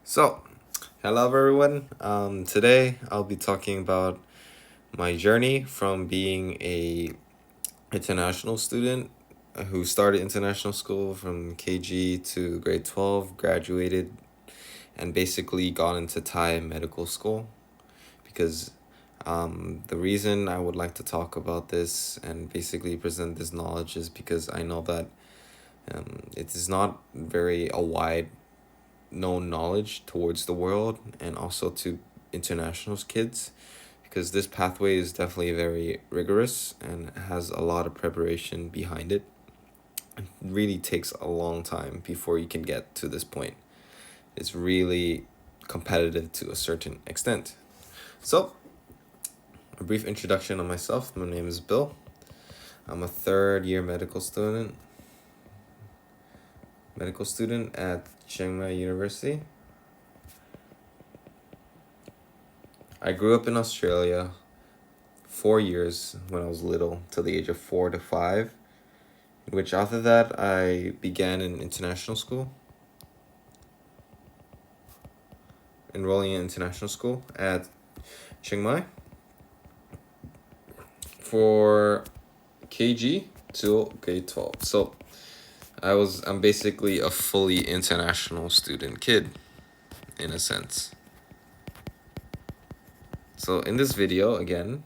So, hello everyone. Today I'll be talking about my journey from being a international student who started international school from KG to grade 12, graduated, and basically got into Thai medical school. Because the reason I would like to talk about this and basically present this knowledge is because I know that it is not very a wide known knowledge towards the world and also to international kids, because this pathway is definitely very rigorous and has a lot of preparation behind it. It really takes a long time before you can get to this point. It's really competitive to a certain extent. So, a brief introduction on myself. My name is Bill. I'm a third year medical student at Chiang Mai University. I grew up in Australia 4 years when I was little, till the age of 4 to 5. In which after that I began in international school, enrolling in international school at Chiang Mai for KG till grade 12. So I'm basically a fully international student kid in a sense. So in this video again,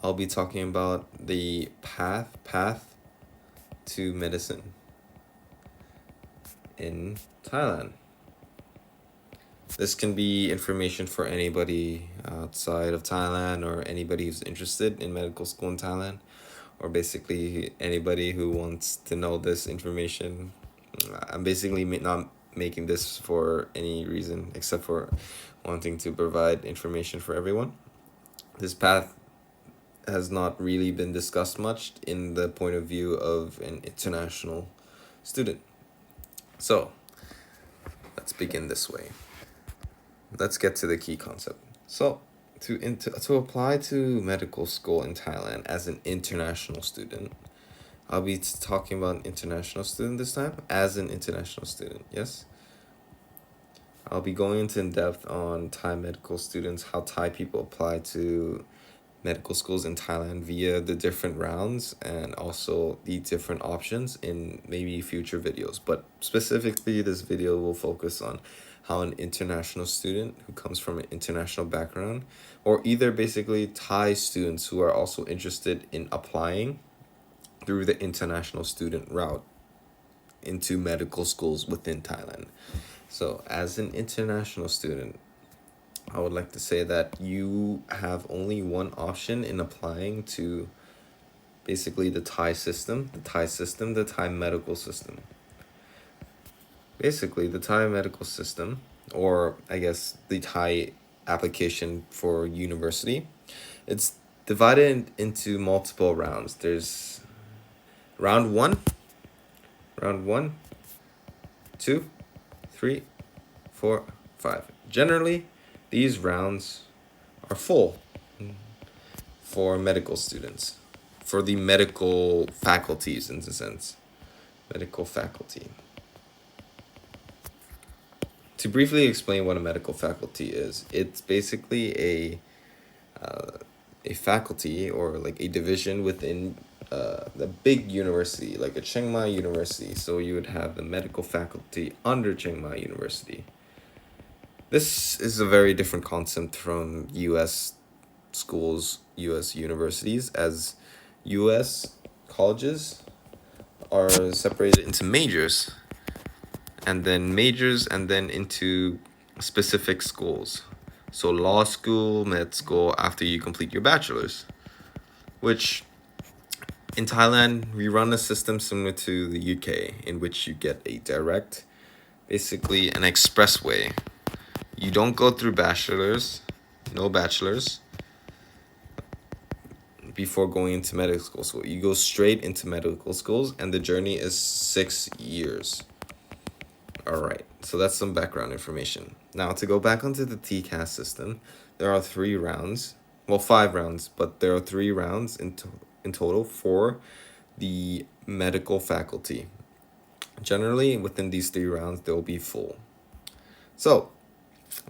I'll be talking about the path to medicine in Thailand. This can be information for anybody outside of Thailand or anybody who's interested in medical school in Thailand, or basically anybody who wants to know this information. I'm basically not making this for any reason except for wanting to provide information for everyone. This path has not really been discussed much in the point of view of an international student. So let's begin this way. Let's get to the key concept. So, to apply to medical school in Thailand as an international student, I'll be talking about international student this time as an international student. Yes, I'll be going into in depth on Thai medical students, how Thai people apply to medical schools in Thailand via the different rounds and also the different options in maybe future videos. But specifically, this video will focus on how an international student who comes from an international background, or either basically Thai students who are also interested in applying through the international student route into medical schools within Thailand. So, as an international student, I would like to say that you have only one option in applying to basically the Thai medical system. Basically, the Thai medical system, or I guess the Thai application for university, it's divided into multiple rounds. There's round one, two, three, 4, 5. Generally, these rounds are full for medical students, for the medical faculties in a sense. Medical faculty. To briefly explain what a medical faculty is, it's basically a faculty or like a division within the big university, like a Chiang Mai University. So you would have the medical faculty under Chiang Mai University. This is a very different concept from US schools, US universities, as US colleges are separated into majors, and then into specific schools. So law school, med school after you complete your bachelor's, which in Thailand, we run a system similar to the UK in which you get a direct, basically an expressway. You don't go through no bachelor's before going into medical school. So you go straight into medical schools, and the journey is 6 years. All right, so that's some background information. Now, to go back onto the TCAS system, there are 3 rounds. Well, 5 rounds, but there are 3 rounds in total for the medical faculty. Generally, within these 3 rounds, they'll be full. So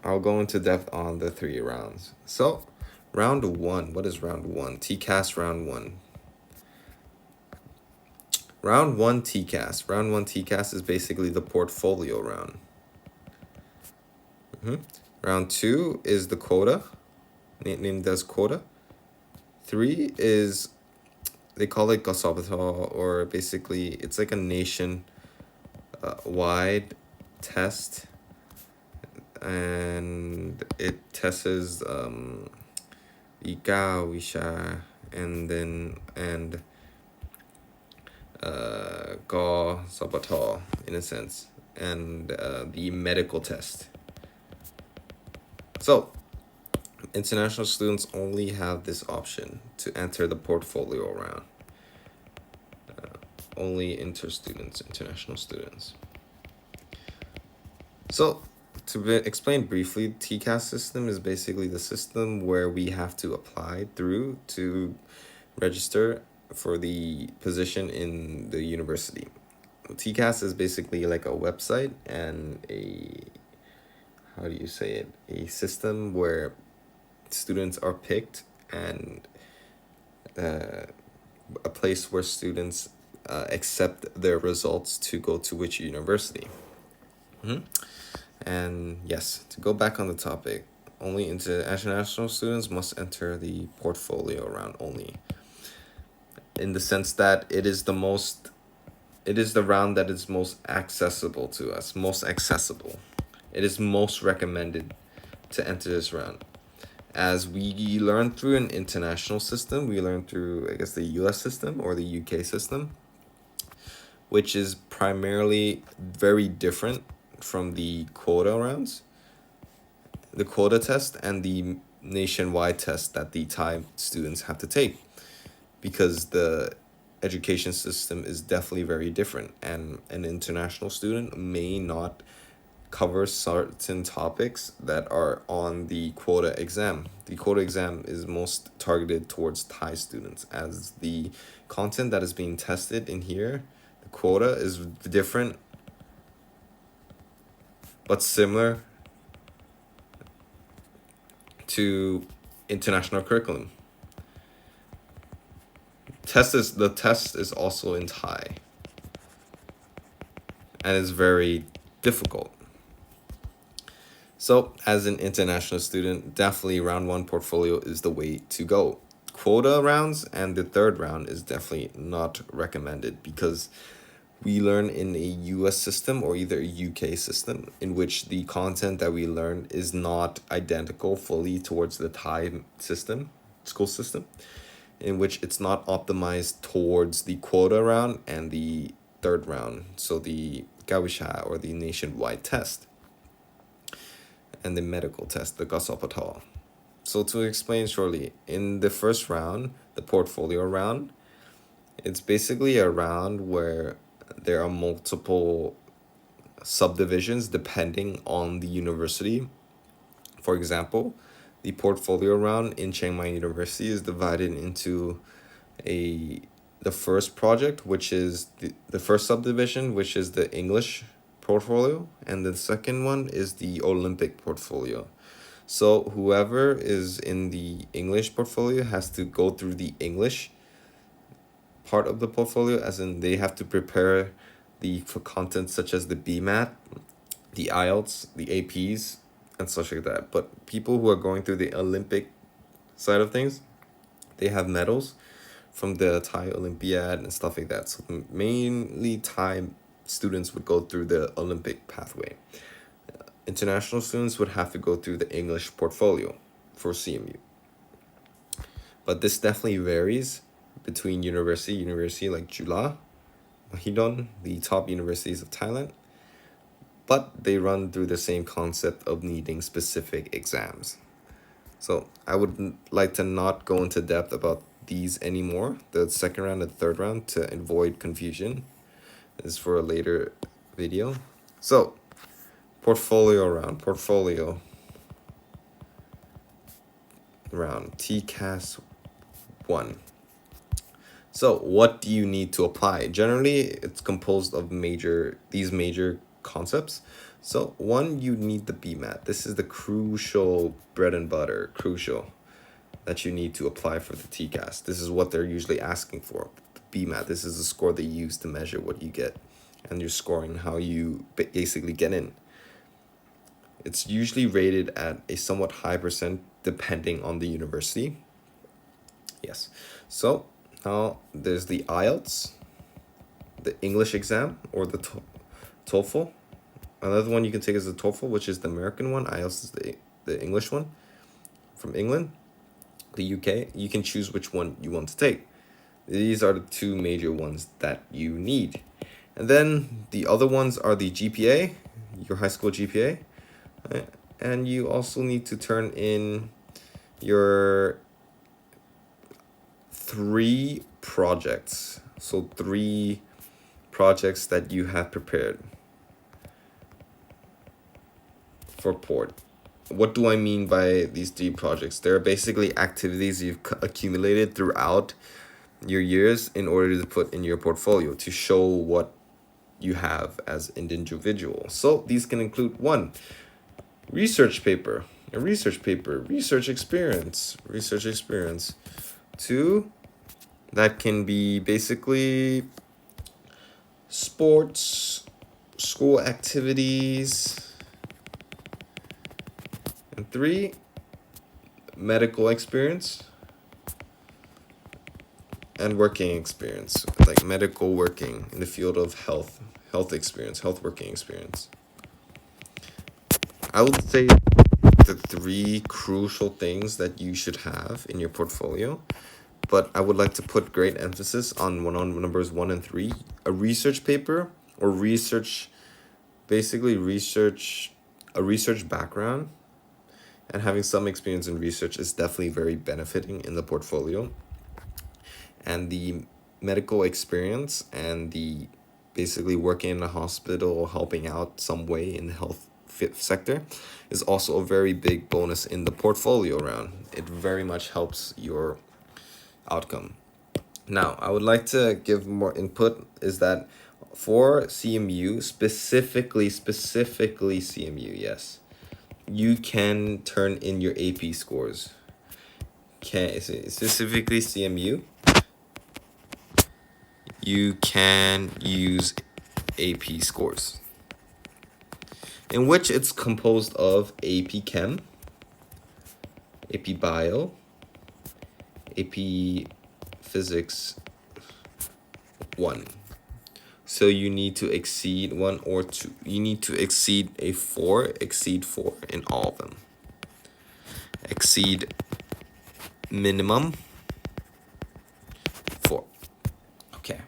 I'll go into depth on the 3 rounds. So round one, what is round one? TCAS round one. Round one TCAS. Round one TCAS is basically the portfolio round. Round two is the quota, named as quota. Three is, they call it Gasabatal, or basically it's like a nation wide test, and it tests ika wisha and ga sabatal in a sense, and the medical test. So international students only have this option to enter the portfolio round. Only international students. So explain briefly, TCAS system is basically the system where we have to apply through to register for the position in the university. TCAS is basically like a website and how do you say it, a system where students are picked, and a place where students accept their results to go to which university. And yes, to go back on the topic, only international students must enter the portfolio round only, in the sense that it is the round that is most accessible to us, most accessible. It is most recommended to enter this round. As we learn through an international system, we learn through, I guess, the US system or the UK system, which is primarily very different from the quota rounds, the quota test, and the nationwide test that the Thai students have to take, because the education system is definitely very different, and an international student may not cover certain topics that are on the quota exam. The quota exam is most targeted towards Thai students, as the content that is being tested in here, the quota, is different but similar to international curriculum. The test is also in Thai, and it's very difficult. So as an international student, definitely round one portfolio is the way to go. Quota rounds and the third round is definitely not recommended, because we learn in a US system or either a UK system, in which the content that we learn is not identical fully towards the Thai school system, in which it's not optimized towards the quota round and the third round, so the Gawisha or the nationwide test, and the medical test, the Gasopatal. So to explain shortly, in the first round, the portfolio round, it's basically a round where there are multiple subdivisions depending on the university. For example, the portfolio round in Chiang Mai University is divided into the first project, which is the first subdivision, which is the English portfolio, and the second one is the Olympic portfolio. So whoever is in the English portfolio has to go through the English part of the portfolio, as in they have to prepare for content such as the BMAT, the IELTS, the APs, and such like that. But people who are going through the Olympic side of things, they have medals from the Thai Olympiad and stuff like that. So mainly Thai students would go through the Olympic pathway. International students would have to go through the English portfolio for CMU. But this definitely varies between university like Chula, Mahidol, the top universities of Thailand, but they run through the same concept of needing specific exams. So I would like to not go into depth about these anymore, the second round and third round, to avoid confusion. This is for a later video. So portfolio round, TCAS 1. So what do you need to apply? Generally, it's composed of these major concepts. So one, you need the BMAT. This is the crucial bread and butter, crucial, that you need to apply for the TCAS. This is what they're usually asking for. The BMAT, this is the score they use to measure what you get and your scoring, how you basically get in. It's usually rated at a somewhat high percent depending on the university. Yes. So now there's the IELTS, the English exam, or the TOEFL. Another one you can take is the TOEFL, which is the American one. IELTS is the English one from England, the UK. You can choose which one you want to take. These are the two major ones that you need. And then the other ones are the GPA, your high school GPA. And you also need to turn in your 3 projects. So 3 projects that you have prepared for port. What do I mean by these 3 projects? They're basically activities you've accumulated throughout your years in order to put in your portfolio to show what you have as an individual. So these can include 1, research paper, research experience. 2, that can be basically sports, school activities. And 3, medical experience and working experience, like medical working in the field of health experience, health working experience. I would say the 3 crucial things that you should have in your portfolio, but I would like to put great emphasis on numbers 1 and 3. A research paper or a research background and having some experience in research is definitely very benefiting in the portfolio. And the medical experience and the basically working in a hospital or helping out some way in the health sector is also a very big bonus in the portfolio round. It very much helps your outcome. Now, I would like to give more input is that for CMU, specifically CMU, yes, you can turn in your AP scores. Okay, specifically CMU, you can use AP scores, in which it's composed of AP Chem, AP Bio, AP Physics 1. So you need to exceed 1 or 2. You need to exceed 4 in all of them. Exceed minimum 4. Okay.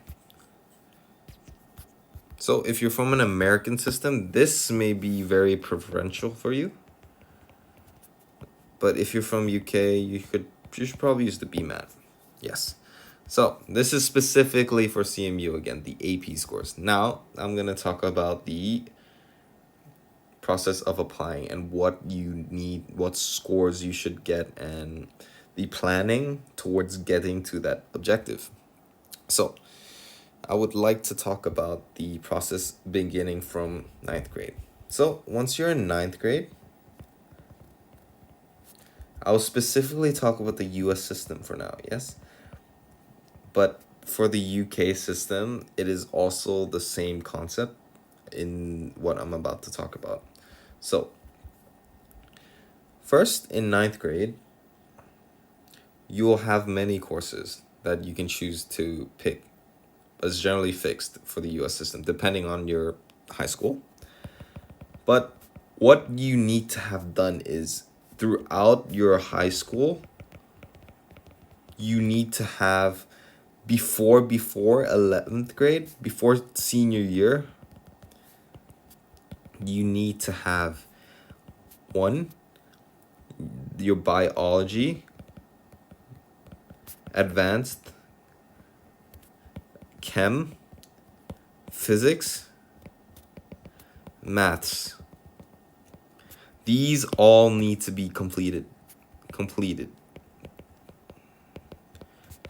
So if you're from an American system, this may be very preferential for you. But if you're from UK, you should probably use the BMAT. Yes. So this is specifically for CMU again, the AP scores. Now I'm going to talk about the process of applying and what you need, what scores you should get, and the planning towards getting to that objective. So I would like to talk about the process beginning from 9th grade. So once you're in 9th grade, I'll specifically talk about the US system for now, yes? But for the UK system, it is also the same concept in what I'm about to talk about. So, first, in 9th grade, you will have many courses that you can choose to pick. It's generally fixed for the US system, depending on your high school. But what you need to have done is, throughout your high school, you need to have before 11th grade, before senior year, you need to have 1, your biology, advanced, chem, physics, maths. These all need to be completed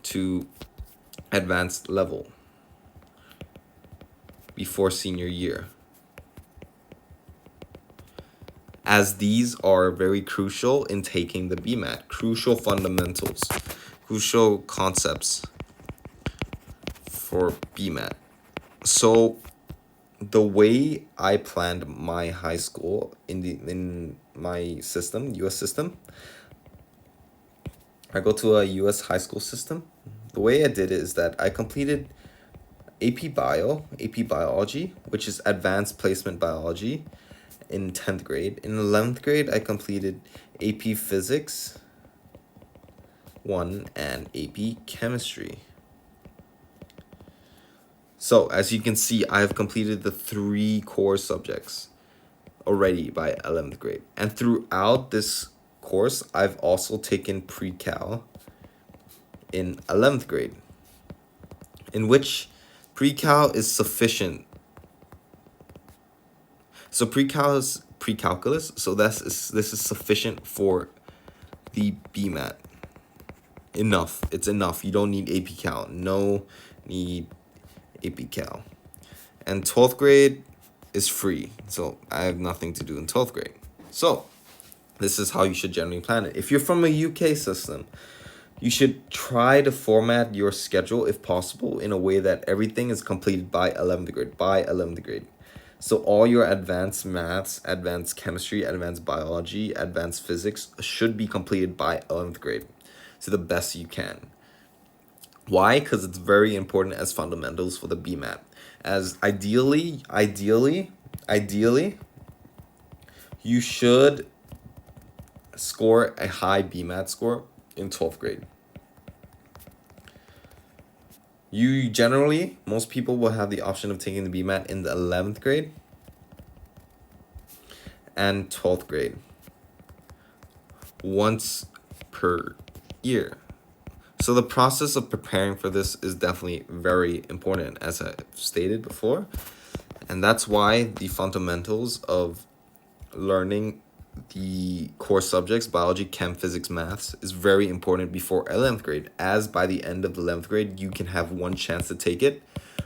to advanced level before senior year. as these are very crucial in taking the BMAT. Crucial fundamentals, crucial concepts for BMAT. So the way I planned my high school in my system, US system, I go to a US high school system. The way I did it is that I completed AP Bio, AP Biology, which is Advanced Placement Biology, in 10th grade. In 11th grade, I completed AP Physics 1 and AP Chemistry. So, as you can see, I have completed the 3 core subjects already by 11th grade. And throughout this course, I've also taken pre-cal in 11th grade, in which pre-cal is sufficient. So pre-cal is pre-calculus, so this is sufficient for the BMAT. Enough. It's enough. You don't need AP Cal. No need AP Cal. And 12th grade is free, so I have nothing to do in 12th grade. So this is how you should generally plan it. If you're from a UK system, you should try to format your schedule, if possible, in a way that everything is completed by 11th grade. So all your advanced maths, advanced chemistry, advanced biology, advanced physics should be completed by 11th grade to the best you can. Why? Because it's very important as fundamentals for the BMAT. As ideally, you should score a high BMAT score in 12th grade. You generally, most people will have the option of taking the BMAT in the 11th grade and 12th grade once per year. So the process of preparing for this is definitely very important, as I've stated before. And that's why the fundamentals of learning the core subjects, biology, chem, physics, maths, is very important before 11th grade, as by the end of the 11th grade, you can have one chance to take it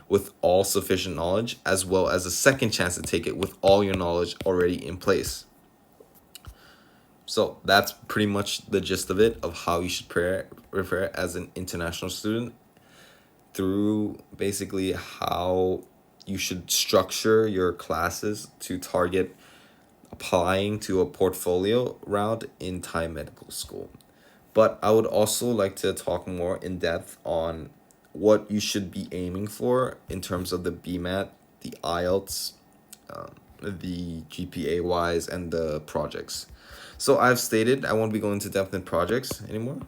with all sufficient knowledge, as well as a second chance to take it with all your knowledge already in place. So that's pretty much the gist of it, of how you should prepare as an international student, through basically how you should structure your classes to target applying to a portfolio route in Thai medical school. But I would also like to talk more in depth on what you should be aiming for in terms of the BMAT, the IELTS, the GPA wise, and the projects. So I've stated I won't be going into depth in projects anymore,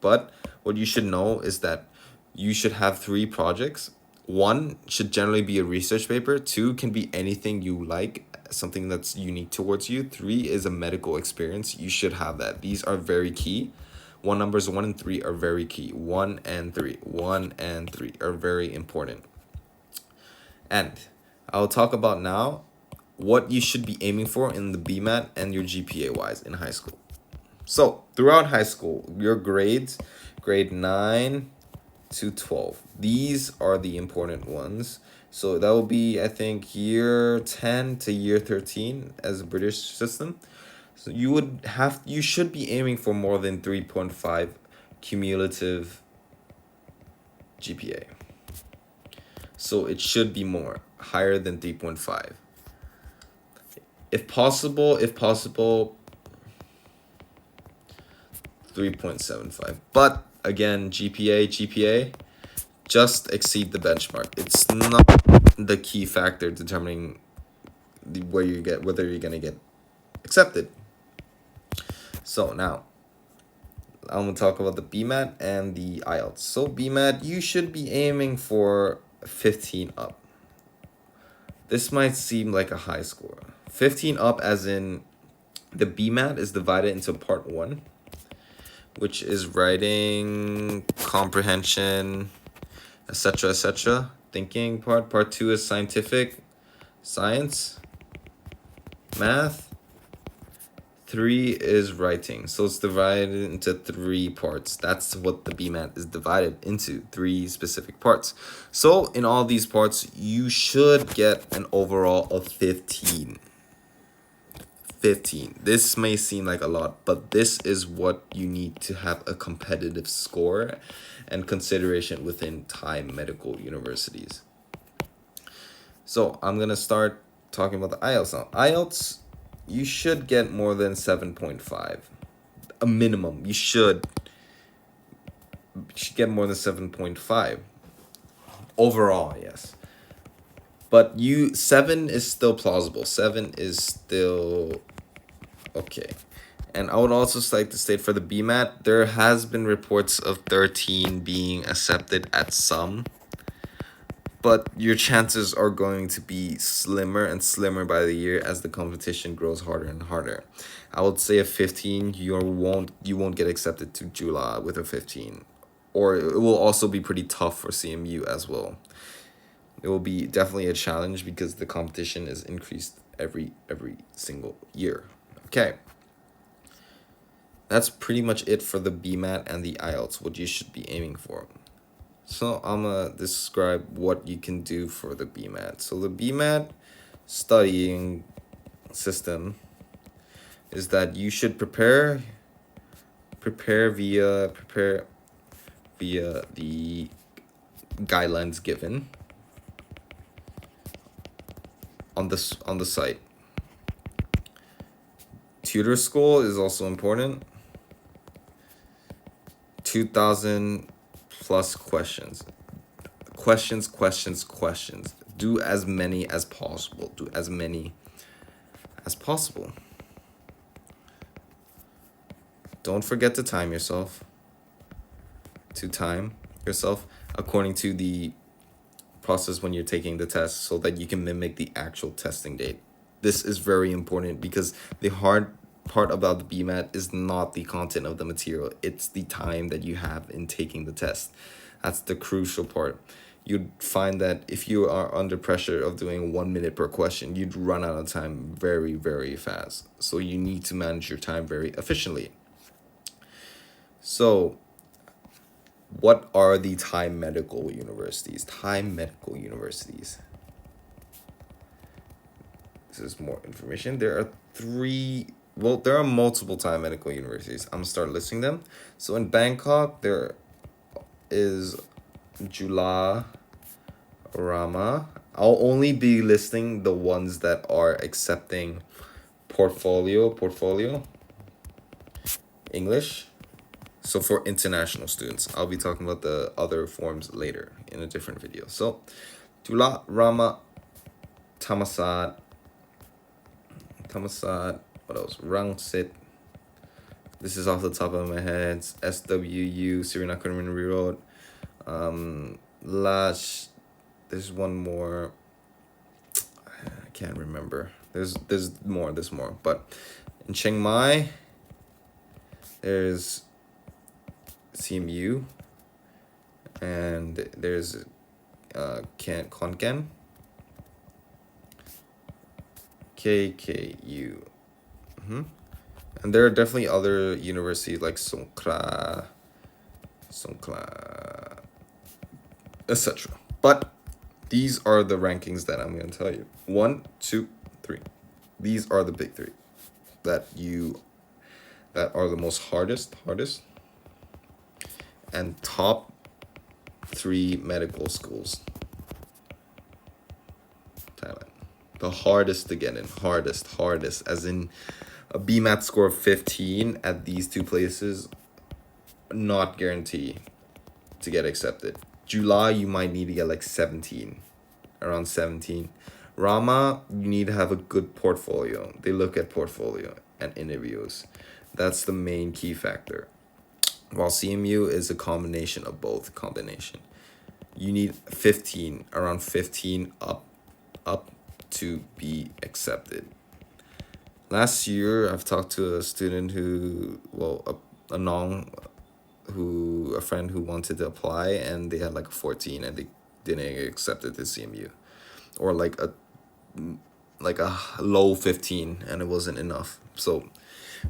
but what you should know is that you should have 3 projects. 1 should generally be a research paper. 2 can be anything you like, something that's unique towards you. 3 is a medical experience. You should have that. These are very key. Numbers 1 and 3 are very key. 1 and 3 are very important. And I'll talk about now what you should be aiming for in the BMAT and your GPA wise in high school. So throughout high school, your grades, grade 9 to 12, these are the important ones. So that will be, I think, year 10 to year 13 as a British system. So you should be aiming for more than 3.5 cumulative GPA. So it should be higher than 3.5. If possible, 3.75. But again, GPA, just exceed the benchmark. It's not the key factor determining whether you're gonna get accepted. So now I'm gonna talk about the BMAT and the IELTS. So BMAT, you should be aiming for 15 up. This might seem like a high score. 15 up, as in the BMAT is divided into part 1, which is writing, comprehension, etc. Thinking part. Part 2 is science, math. 3 is writing. So it's divided into 3 parts. That's what the BMAT is divided into, 3 specific parts. So in all these parts, you should get an overall of 15. 15. This may seem like a lot, but this is what you need to have a competitive score and consideration within Thai medical universities. So I'm gonna start talking about the IELTS now. IELTS, you should get more than 7.5. A minimum. You should get more than 7.5. Overall, yes. But 7 is still plausible. 7 is still okay. And I would also like to state for the BMAT, there has been reports of 13 being accepted at some, but your chances are going to be slimmer and slimmer by the year as the competition grows harder and harder. I would say a 15, you won't get accepted to July with a 15, or it will also be pretty tough for CMU as well. It will be definitely a challenge because the competition is increased every single year. Okay. That's pretty much it for the BMAT and the IELTS, what you should be aiming for. So I'm going to describe what you can do for the BMAT. So the BMAT studying system is that you should prepare via the guidelines given on the site. Tutor school is also important. 2,000 plus questions. Do as many as possible. Don't forget to time yourself. According to the process when you're taking the test so that you can mimic the actual testing date. This is very important because the hard part about the BMAT is not the content of the material. It's the time that you have in taking the test. That's the crucial part. You'd find that if you are under pressure of doing 1 minute per question, you'd run out of time very, very fast. So you need to manage your time very efficiently. So what are the Thai medical universities? This is more information. There are multiple Thai medical universities. I'm gonna start listing them. So in Bangkok, there is Jula Rama. I'll only be listing the ones that are accepting portfolio English. So for international students, I'll be talking about the other forms later in a different video. So Jula Rama Thammasat, what else? Rangsit. This is off the top of my head. SWU, Sirinakuramari Road. Lash. There's one more. I can't remember. There's more. But in Chiang Mai, there's CMU, and there's Konkan, KKU. And there are definitely other universities like Songkla, etc. But these are the rankings that I'm going to tell you. 1, 2, 3. These are the big 3 that are the most hardest and top 3 medical schools. Thailand. The hardest to get in. Hardest. As in a BMAT score of 15 at these 2 places, not guarantee to get accepted. July, you might need to get like 17. Around 17. Rama, you need to have a good portfolio. They look at portfolio and interviews. That's the main key factor. While CMU is a combination of both. You need 15, around 15 up to be accepted. Last year, I've talked to a student a friend who wanted to apply, and they had like a 14 and they didn't get accepted to CMU. Or like a low 15 and it wasn't enough. So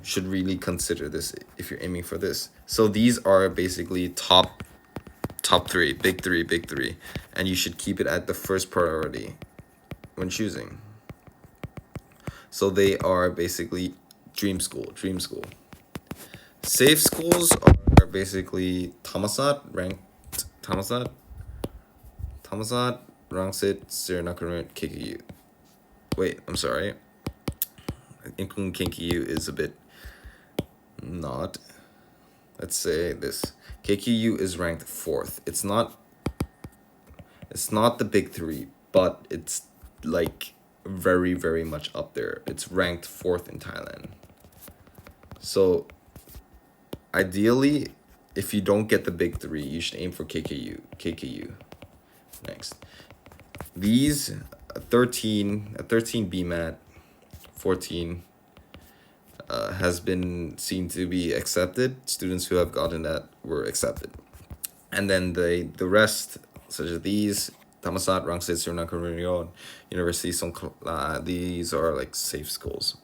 should really consider this if you're aiming for this. So these are basically top 3, big three, and you should keep it at the first priority when choosing. So they are basically dream school. Safe schools are basically Thammasat, Thammasat, Rangsit, Srinagar, KKU. Wait, I'm sorry. Including KKU is a bit not. Let's say this. KQU is ranked fourth. It's not the big three, but it's like very, very much up there. It's ranked fourth in Thailand. So ideally, if you don't get the big three, you should aim for KKU. KKU. Next. These 13 BMAT, 14 has been seen to be accepted. Students who have gotten that were accepted. And then the rest, such as these, Thammasat, Rangsit, Srinagar, University Songkhla, these are like safe schools,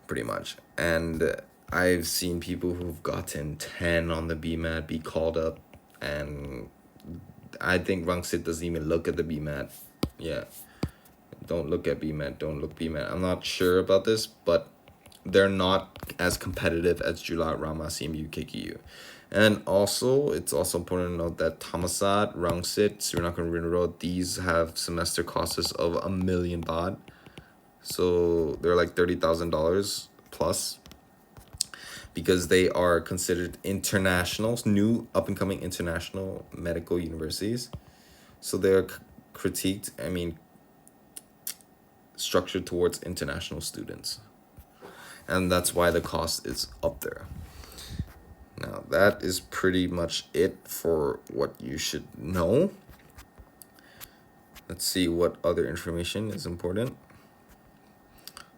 pretty much. And I've seen people who've gotten 10 on the BMAT be called up, and I think Rangsit doesn't even look at the BMAT. Yeah, don't look at BMAT, don't look BMAT. I'm not sure about this, but they're not as competitive as Julat, Rama, CMU, KKU. And also, it's also important to note that Thammasat, Rangsit, Srinagar, Rinro, these have semester costs of 1,000,000 baht. So they're like $30,000 plus, because they are considered international, new up and coming international medical universities. So they're critiqued, structured towards international students. And that's why the cost is up there. Now, that is pretty much it for what you should know. Let's see what other information is important.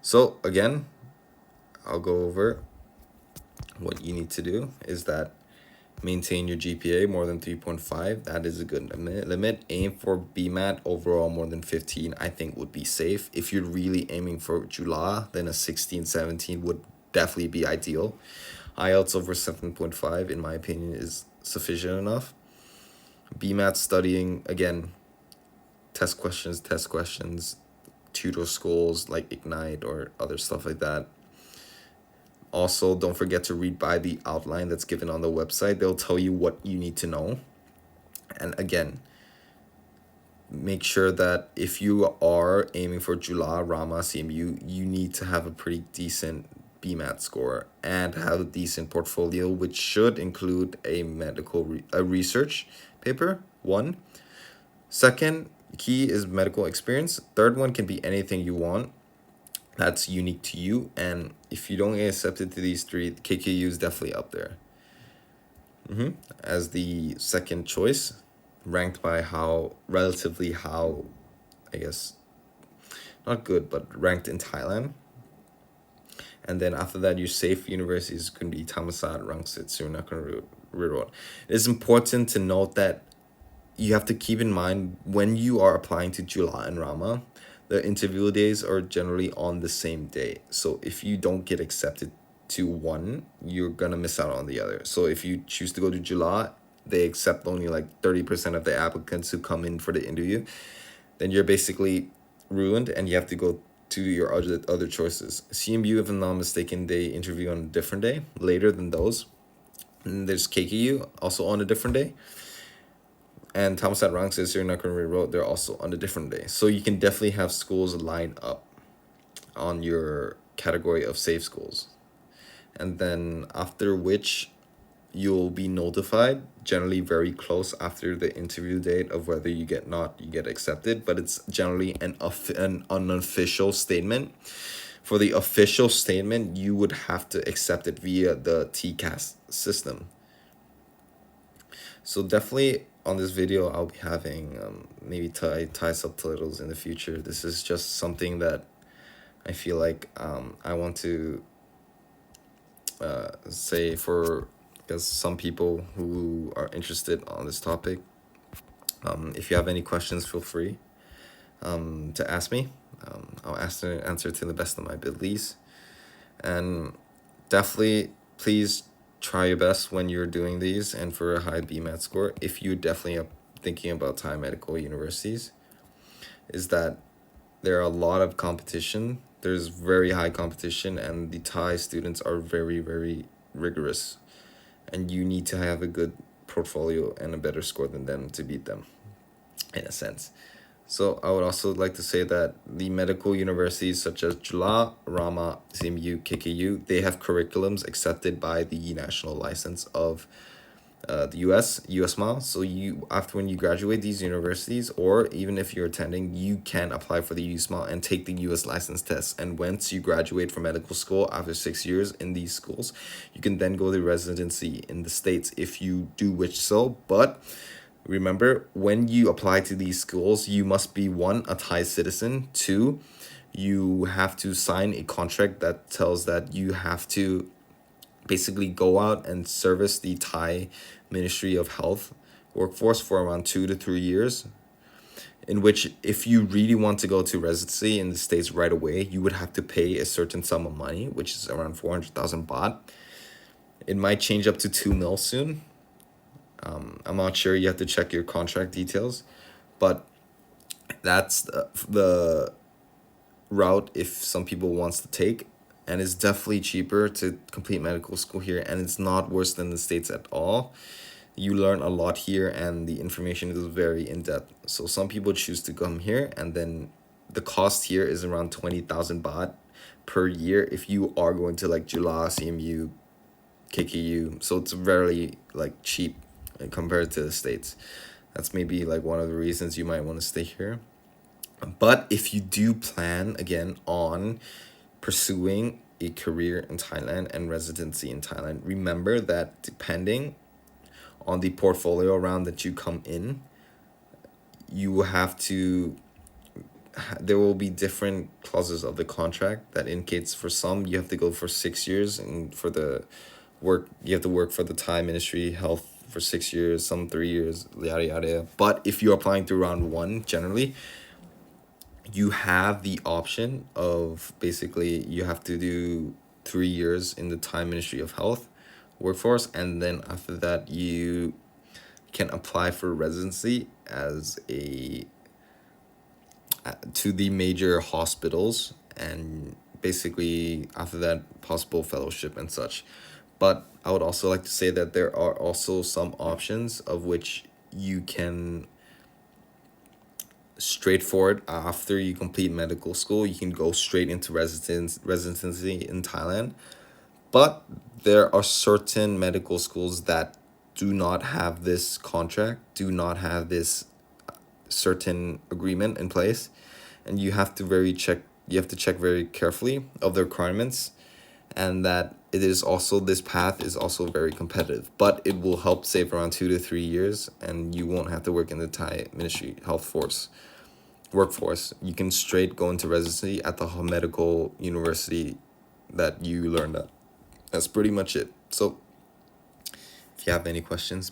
So, again, I'll go over what you need to do is that maintain your GPA more than 3.5. That is a good limit. Aim for BMAT overall more than 15, I think would be safe. If you're really aiming for Jula, then a 16, 17 would definitely be ideal. IELTS over 7.5, in my opinion, is sufficient enough. BMAT studying, again, test questions, tutor schools like Ignite or other stuff like that. Also, don't forget to read by the outline that's given on the website. They'll tell you what you need to know. And again, make sure that if you are aiming for Jula, Rama, CMU, you need to have a pretty decent BMAT score and have a decent portfolio, which should include a research paper. One. Second key is medical experience. Third one can be anything you want that's unique to you. And if you don't get accepted to these three, KKU is definitely up there as the second choice, ranked by how I guess not good, but ranked in Thailand. And then after that, your safe universities can be Thammasat, Rangsit, Srinagar, Rirot. It is important to note that you have to keep in mind when you are applying to Jula and Rama, the interview days are generally on the same day. So if you don't get accepted to one, you're gonna miss out on the other. So if you choose to go to Jula, they accept only like 30% of the applicants who come in for the interview. Then you're basically ruined, and you have to go to your other choices. CMU, if I'm not mistaken, they interview on a different day, later than those. And there's KKU, also on a different day. And Thammasat, Rangsit, Srinagar, Road, they're also on a different day. So you can definitely have schools lined up on your category of safe schools. And then after which you'll be notified, generally very close after the interview date, of whether you get accepted. But it's generally an unofficial statement. For the official statement, you would have to accept it via the TCAS system. So definitely on this video, I'll be having maybe Thai subtitles in the future. This is just something that I feel like I want to say for, because some people who are interested on this topic. If you have any questions, feel free to ask me. I'll answer to the best of my abilities. And definitely, please try your best when you're doing these and for a high BMAT score. If you definitely are thinking about Thai medical universities, is that there are a lot of competition. there's very high competition, and the Thai students are very, very rigorous, and you need to have a good portfolio and a better score than them to beat them, in a sense. So I would also like to say that the medical universities such as Jula, Rama, CMU, KKU, they have curriculums accepted by the national license of the US Mile. So you, after when you graduate these universities, or even if you're attending, you can apply for the US Mile and take the US license test. And once you graduate from medical school after 6 years in these schools, you can then go to residency in the States if you do wish so. But remember, when you apply to these schools, you must be one, a Thai citizen, two, you have to sign a contract that tells that you have to basically go out and service the Thai Ministry of Health workforce for around 2 to 3 years. In which, if you really want to go to residency in the States right away, you would have to pay a certain sum of money, which is around 400,000 baht. It might change up to 2 mil soon. I'm not sure. You have to check your contract details, but that's the route if some people wants to take, and it's definitely cheaper to complete medical school here, and it's not worse than the States at all. You learn a lot here, and the information is very in-depth. So some people choose to come here, and then the cost here is around 20,000 baht per year if you are going to like Jula, CMU, KKU. So it's very like cheap compared to the States. That's maybe like one of the reasons you might want to stay here. But if you do plan again on pursuing a career in Thailand and residency in Thailand, remember that depending on the portfolio round that you come in, you will have to, there will be different clauses of the contract that indicates for some you have to go for 6 years, and for the work you have to work for the Thai Ministry Health for 6 years, some 3 years, yada yada. But if you're applying through round one, generally you have the option of basically you have to do 3 years in the Thai Ministry of Health workforce, and then after that you can apply for residency as a to the major hospitals, and basically after that possible fellowship and such. But I would also like to say that there are also some options of which you can straightforward after you complete medical school, you can go straight into residency in Thailand. But there are certain medical schools that do not have this contract, do not have this certain agreement in place, and you have to check very carefully of the requirements, and that it is also, this path is also very competitive, but it will help save around 2 to 3 years, and you won't have to work in the Thai Ministry Health workforce. You can straight go into residency at the medical university that you learned at. That's pretty much it. So if you have any questions,